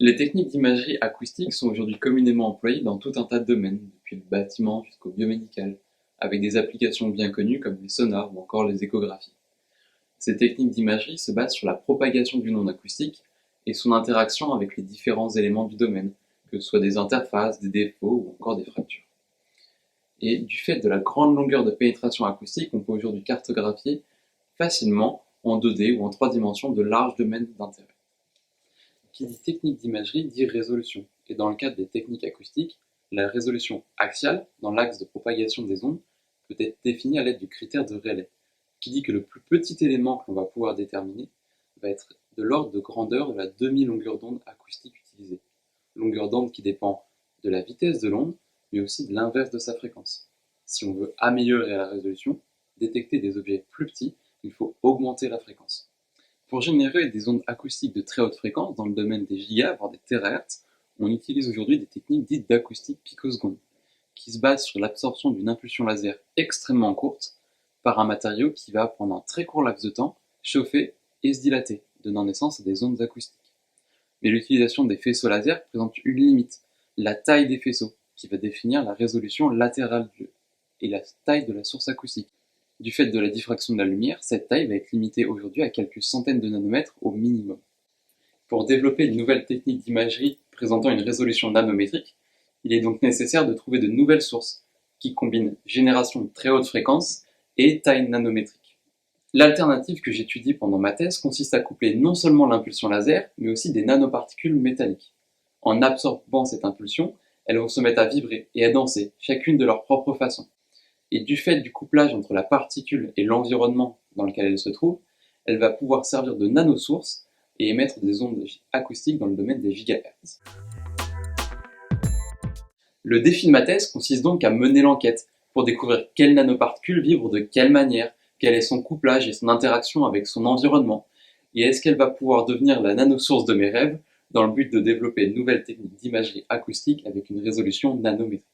Les techniques d'imagerie acoustique sont aujourd'hui communément employées dans tout un tas de domaines, depuis le bâtiment jusqu'au biomédical, avec des applications bien connues comme les sonars ou encore les échographies. Ces techniques d'imagerie se basent sur la propagation d'une onde acoustique et son interaction avec les différents éléments du domaine, que ce soit des interfaces, des défauts ou encore des fractures. Et du fait de la grande longueur de pénétration acoustique, on peut aujourd'hui cartographier facilement en 2D ou en 3 dimensions de larges domaines d'intérêt. Qui dit technique d'imagerie dit résolution, et dans le cadre des techniques acoustiques, la résolution axiale, dans l'axe de propagation des ondes, peut être définie à l'aide du critère de Rayleigh, qui dit que le plus petit élément que l'on va pouvoir déterminer va être de l'ordre de grandeur de la demi-longueur d'onde acoustique utilisée. Longueur d'onde qui dépend de la vitesse de l'onde, mais aussi de l'inverse de sa fréquence. Si on veut améliorer la résolution, détecter des objets plus petits, il faut augmenter la fréquence. Pour générer des ondes acoustiques de très haute fréquence dans le domaine des gigas, voire des térahertz, on utilise aujourd'hui des techniques dites d'acoustique picoseconde, qui se basent sur l'absorption d'une impulsion laser extrêmement courte par un matériau qui va, pendant un très court laps de temps, chauffer et se dilater, donnant naissance à des ondes acoustiques. Mais l'utilisation des faisceaux laser présente une limite, la taille des faisceaux, qui va définir la résolution latérale et la taille de la source acoustique. Du fait de la diffraction de la lumière, cette taille va être limitée aujourd'hui à quelques centaines de nanomètres au minimum. Pour développer une nouvelle technique d'imagerie présentant une résolution nanométrique, il est donc nécessaire de trouver de nouvelles sources qui combinent génération de très haute fréquence et taille nanométrique. L'alternative que j'étudie pendant ma thèse consiste à coupler non seulement l'impulsion laser, mais aussi des nanoparticules métalliques. En absorbant cette impulsion, elles vont se mettre à vibrer et à danser, chacune de leur propre façon. Et du fait du couplage entre la particule et l'environnement dans lequel elle se trouve, elle va pouvoir servir de nanosource et émettre des ondes acoustiques dans le domaine des gigahertz. Le défi de ma thèse consiste donc à mener l'enquête pour découvrir quelles nanoparticules vibrent de quelle manière, quel est son couplage et son interaction avec son environnement, et est-ce qu'elle va pouvoir devenir la nanosource de mes rêves dans le but de développer une nouvelle technique d'imagerie acoustique avec une résolution nanométrique.